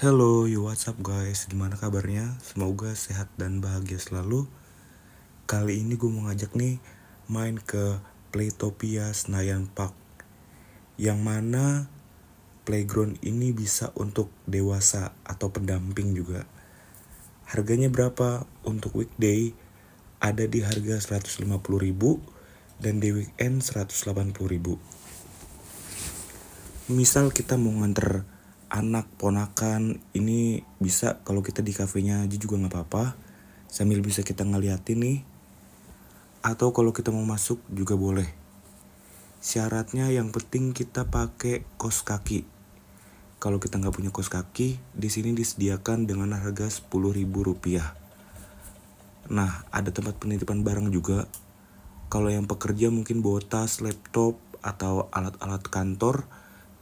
Hello, what's up guys? Gimana kabarnya? Semoga sehat dan bahagia selalu. Kali ini gue mau ngajak nih main ke Playtopia Senayan Park, yang mana playground ini bisa untuk dewasa atau pendamping juga. Harganya berapa? Untuk weekday ada di harga 150.000 dan di weekend 180.000. Misal kita mau nganter anak ponakan, ini bisa kalau kita di kafenya aja juga nggak apa-apa, sambil bisa kita ngeliatin nih. Atau kalau kita mau masuk juga boleh. Syaratnya yang penting kita pakai kaos kaki. Kalau kita nggak punya kaos kaki, di sini disediakan dengan harga 10.000 rupiah. Nah, ada tempat penitipan barang juga. Kalau yang pekerja mungkin bawa tas, laptop, atau alat-alat kantor,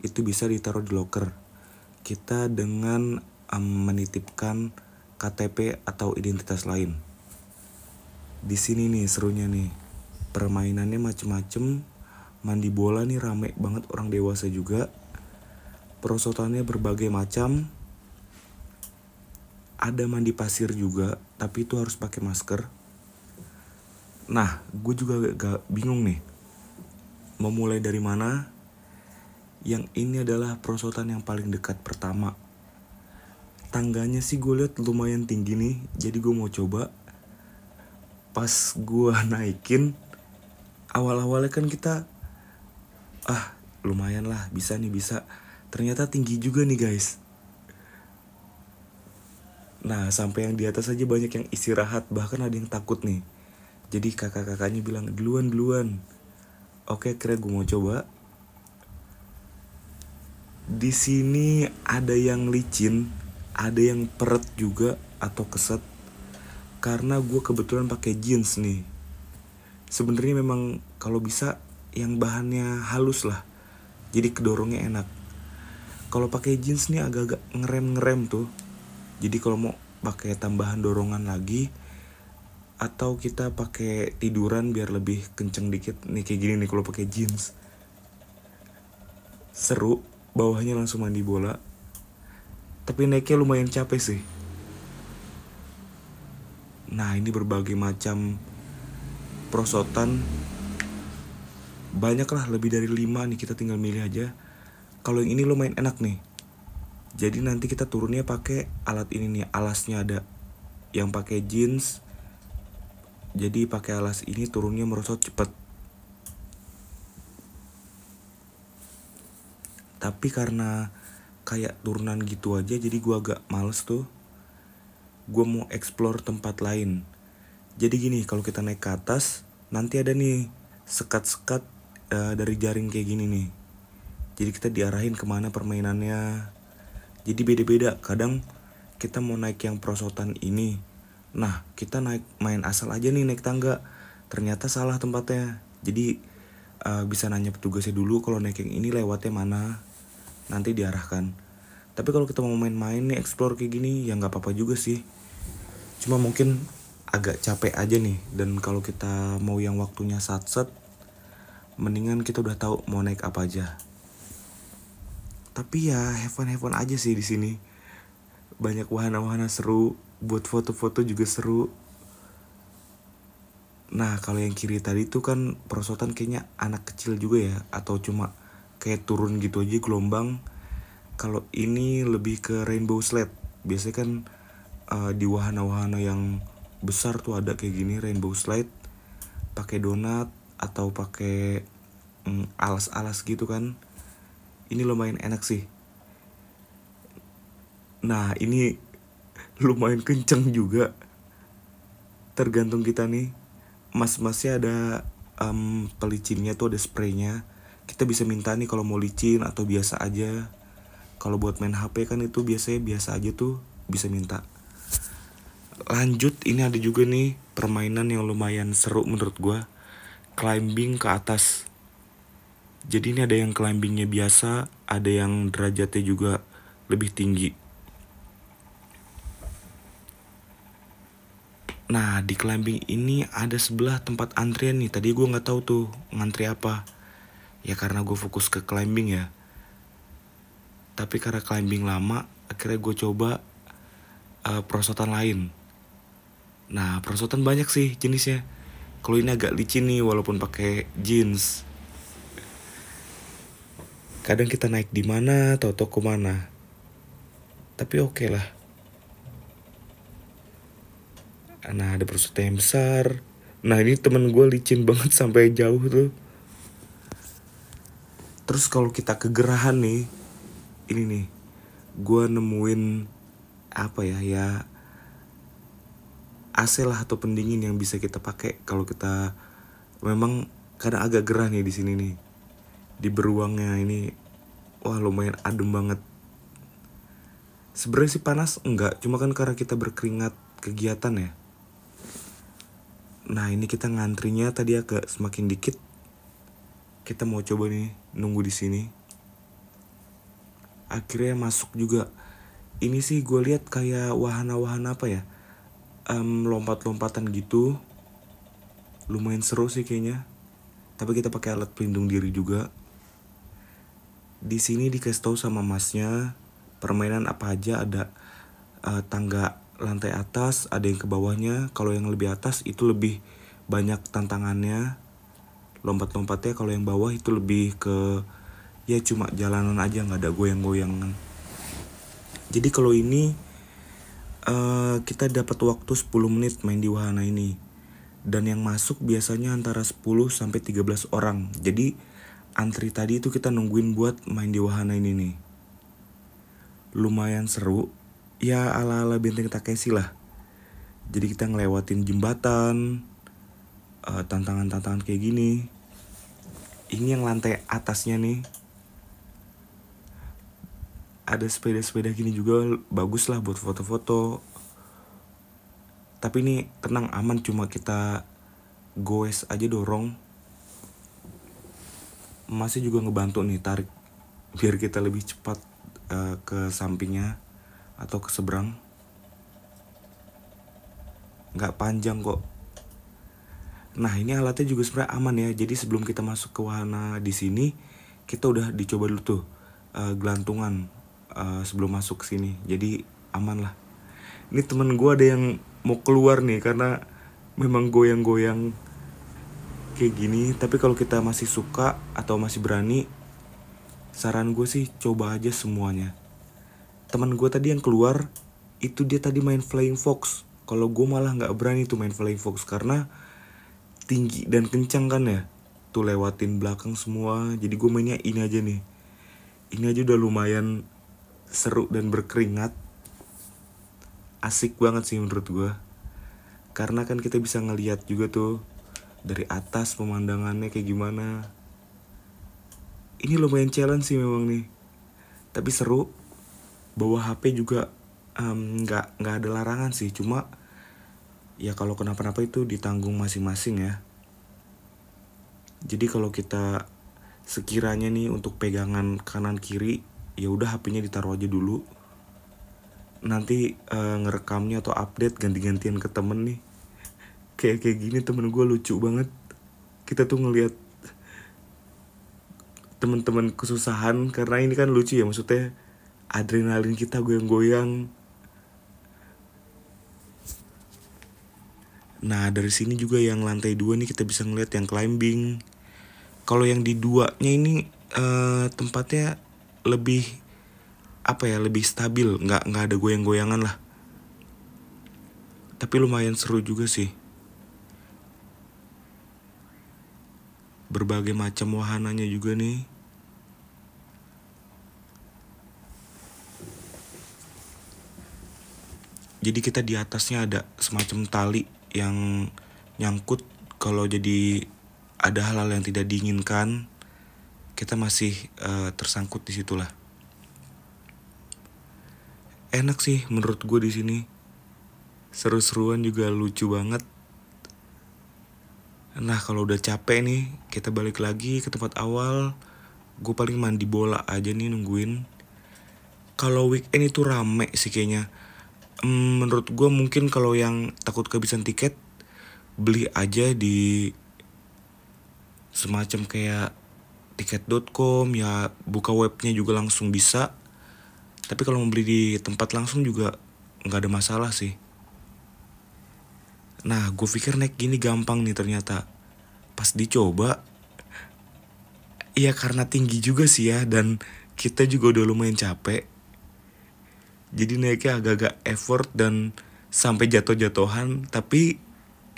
itu bisa ditaruh di locker. Kita dengan menitipkan KTP atau identitas lain. Di sini nih serunya nih, permainannya macem-macem. Mandi bola nih rame banget, orang dewasa juga. Perosotannya berbagai macam. Ada mandi pasir juga, tapi itu harus pakai masker. Nah, gue juga gak bingung nih, mau mulai dari mana. Yang ini adalah perosotan yang paling dekat pertama. Tangganya sih gue lihat lumayan tinggi nih, jadi gue mau coba. Pas gue naikin, awal-awalnya kan kita lumayan lah, bisa nih, bisa. Ternyata tinggi juga nih guys. Nah, sampai yang di atas aja banyak yang istirahat, bahkan ada yang takut nih. Jadi kakak-kakaknya bilang duluan. Oke, akhirnya gue mau coba. Di sini ada yang licin, ada yang peret juga atau keset. Karena gue kebetulan pakai jeans nih. Sebenarnya memang kalau bisa yang bahannya halus lah, jadi kedorongnya enak. Kalau pakai jeans nih agak-agak ngerem tuh. Jadi kalau mau pakai tambahan dorongan lagi, atau kita pakai tiduran biar lebih kenceng dikit nih, kayak gini nih kalau pakai jeans. Seru, bawahnya langsung mandi bola. Tapi naiknya lumayan capek sih. Nah, ini berbagai macam perosotan. Banyak lah, lebih dari 5 nih, kita tinggal milih aja. Kalau yang ini lumayan enak nih. Jadi nanti kita turunnya pakai alat ini nih, alasnya ada. Yang pakai jeans, jadi pakai alas ini turunnya merosot cepet. Tapi karena kayak turunan gitu aja, jadi gue agak males tuh. Gue mau explore tempat lain. Jadi gini, kalau kita naik ke atas, nanti ada nih sekat-sekat dari jaring kayak gini nih. Jadi kita diarahin kemana permainannya. Jadi beda-beda. Kadang kita mau naik yang perosotan ini, nah kita main asal aja nih naik tangga. Ternyata salah tempatnya. Jadi bisa nanya petugasnya dulu kalau naik yang ini lewatnya mana, nanti diarahkan. Tapi kalau kita mau main-main nih, explore kayak gini, ya nggak apa-apa juga sih. Cuma mungkin agak capek aja nih. Dan kalau kita mau yang waktunya satset, mendingan kita udah tahu mau naik apa aja. Tapi ya have fun aja sih di sini. Banyak wahana-wahana seru, buat foto-foto juga seru. Nah, kalau yang kiri tadi tuh kan perosotan kayaknya anak kecil juga ya, atau cuma kayak turun gitu aja gelombang. Kalau ini lebih ke rainbow slide. Biasanya kan di wahana-wahana yang besar tuh ada kayak gini, rainbow slide. Pakai donat atau pakai alas-alas gitu kan. Ini lumayan enak sih. Nah, ini lumayan kenceng juga. Tergantung kita nih. Mas-masnya ada pelicinnya tuh, ada spraynya. Kita bisa minta nih kalau mau licin atau biasa aja. Kalau buat main HP kan itu biasanya biasa aja tuh, bisa minta. Lanjut, ini ada juga nih permainan yang lumayan seru menurut gue. Climbing ke atas. Jadi ini ada yang climbingnya biasa, ada yang derajatnya juga lebih tinggi. Nah, di climbing ini ada sebelah tempat antrian nih. Tadi gue nggak tahu tuh ngantri apa. Ya karena gue fokus ke climbing ya. Tapi karena climbing lama, akhirnya gue coba perosotan lain. Nah, perosotan banyak sih jenisnya. Kalau ini agak licin nih walaupun pakai jeans. Kadang kita naik di mana atau toko mana. Tapi oke lah. Nah, ada perosotan yang besar. Nah, ini temen gue licin banget sampai jauh tuh. Terus kalau kita kegerahan nih, ini nih, gue nemuin apa ya AC lah atau pendingin yang bisa kita pakai kalau kita memang kadang agak gerah nih di sini nih. Di beruangnya ini, wah lumayan adem banget. Sebenarnya sih panas enggak, cuma kan karena kita berkeringat kegiatan ya. Nah ini kita ngantrinya tadi agak semakin dikit. Kita mau coba nih nunggu di sini. Akhirnya masuk juga. Ini sih gue lihat kayak wahana-wahana apa ya? Lompat-lompatan gitu. Lumayan seru sih kayaknya. Tapi kita pakai alat pelindung diri juga. Di sini dikasih tahu sama masnya permainan apa aja, ada tangga lantai atas, ada yang ke bawahnya. Kalau yang lebih atas itu lebih banyak tantangannya, lompat-lompatnya. Kalau yang bawah itu lebih ke ya cuma jalanan aja, nggak ada goyang-goyangan. Jadi kalau ini kita dapat waktu 10 menit main di wahana ini. Dan yang masuk biasanya antara 10 sampai 13 orang. Jadi antri tadi itu kita nungguin buat main di wahana ini nih. Lumayan seru. Ya ala-ala Benteng Takeshi lah. Jadi kita ngelewatin jembatan, tantangan-tantangan kayak gini. Ini yang lantai atasnya nih. Ada sepeda-sepeda gini juga, bagus lah buat foto-foto. Tapi ini tenang, aman, cuma kita goes aja dorong. Masih juga ngebantu nih tarik biar kita lebih cepat ke sampingnya atau ke seberang. Nggak panjang kok. Nah ini alatnya juga sebenarnya aman ya. Jadi sebelum kita masuk ke wahana di sini, kita udah dicoba dulu tuh gelantungan sebelum masuk ke sini. Jadi aman lah. Ini temen gue ada yang mau keluar nih karena memang goyang-goyang kayak gini. Tapi kalau kita masih suka atau masih berani, saran gue sih coba aja semuanya. Teman gue tadi yang keluar itu dia tadi main Flying Fox. Kalau gue malah nggak berani tuh main Flying Fox karena tinggi dan kencang kan ya. Tuh lewatin belakang semua. Jadi gue mainnya ini aja nih. Ini aja udah lumayan seru dan berkeringat. Asik banget sih menurut gue. Karena kan kita bisa ngeliat juga tuh dari atas pemandangannya kayak gimana. Ini lumayan challenge sih memang nih. Tapi seru. Bawa HP juga nggak ada larangan sih. Cuma ya kalau kenapa-napa itu ditanggung masing-masing ya. Jadi kalau kita sekiranya nih untuk pegangan kanan kiri, ya udah HP-nya ditaruh aja dulu. Nanti ngerekamnya atau update ganti-gantian ke temen nih. Kayak gini temen gue lucu banget. Kita tuh ngelihat teman-teman kesusahan karena ini kan lucu ya, maksudnya adrenalin kita goyang-goyang. Nah dari sini juga yang lantai 2 nih kita bisa ngeliat yang climbing. Kalau yang di 2-nya ini tempatnya lebih apa ya, lebih stabil, nggak ada goyang-goyangan lah. Tapi lumayan seru juga sih. Berbagai macam wahananya juga nih. Jadi kita di atasnya ada semacam tali yang nyangkut. Kalau jadi ada hal-hal yang tidak diinginkan, kita masih tersangkut di situlah. Enak sih menurut gue di sini. Seru-seruan juga lucu banget. Nah kalau udah capek nih, kita balik lagi ke tempat awal. Gue paling mandi bola aja nih nungguin. Kalau weekend itu rame sih kayaknya. Menurut gue mungkin kalau yang takut kehabisan tiket, beli aja di semacam kayak tiket.com ya, buka webnya juga langsung bisa. Tapi kalau mau beli di tempat langsung juga nggak ada masalah sih. Nah, gue pikir naik gini gampang nih ternyata. Pas dicoba, iya karena tinggi juga sih ya, dan kita juga udah lumayan capek. Jadi naiknya agak-agak effort dan sampai jatuh-jatuhan. Tapi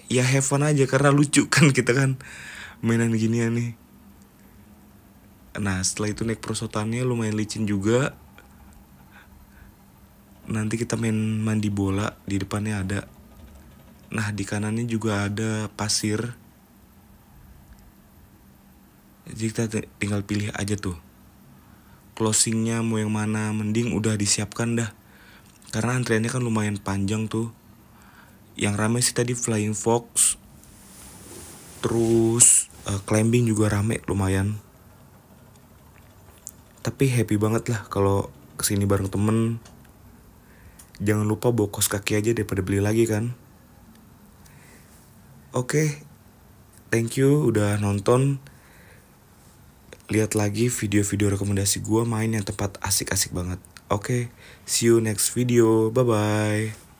ya have fun aja karena lucu kan kita kan mainan ginian nih. Nah setelah itu naik perosotannya lumayan licin juga. Nanti kita main mandi bola, di depannya ada. Nah di kanannya juga ada pasir. Jadi kita tinggal pilih aja tuh closingnya mau yang mana. Mending udah disiapkan dah, karena antriannya kan lumayan panjang tuh. Yang rame sih tadi Flying Fox, terus climbing juga rame lumayan. Tapi happy banget lah kalau kesini bareng temen. Jangan lupa bawa kaos kaki aja daripada beli lagi kan. Oke, thank you udah nonton. Lihat lagi video-video rekomendasi gue main yang tempat asik-asik banget. Oke, see you next video. Bye-bye.